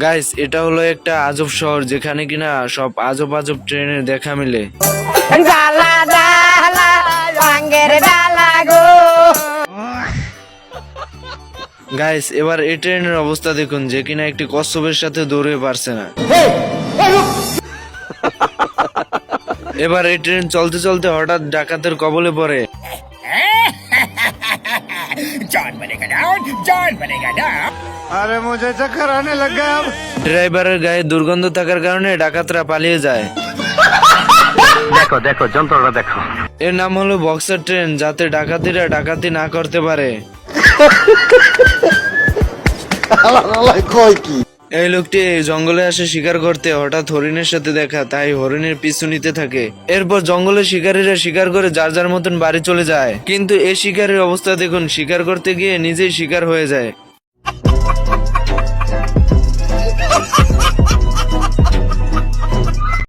Guys, এটা হলো একটা আজব শহর যেখানে কিনা সব আজব আজব ট্রেনের দেখা মিলে। ডালা ডালা রঙের ডালা গো। গাইস, এবার এই ট্রেনের অবস্থা দেখুন যে কিনা একটি কচ্ছপের সাথে দৌড়ে পারছে না। এবার এই ট্রেন চলতে চলতে হঠাৎ ডাকাতের কবলে পড়ে। जान बनेगा ना, जान बनेगा ना। अरे मुझे चक्कर आने लग गया अब। ড্রাইভারের গায়ে দুর্গন্ধ থাকার কারণে ডাকাতরা পালিয়ে যায়। देखो देखो যন্ত্রটা দেখো। এর নাম হলো বক্সার ট্রেন, যাতে ডাকাতিরা ডাকাতি না করতে পারে। এই লোকটি জঙ্গলে আসে শিকার করতে, হঠাৎ হরিণের সাথে দেখা, তাই হরিণের পিছু নিতে থাকে। এরপর জঙ্গলে শিকারীরা শিকার করে যার যার মতন বাড়ি চলে যায়। কিন্তু এই শিকারের অবস্থা দেখুন, শিকার করতে গিয়ে নিজেই শিকার হয়ে যায়।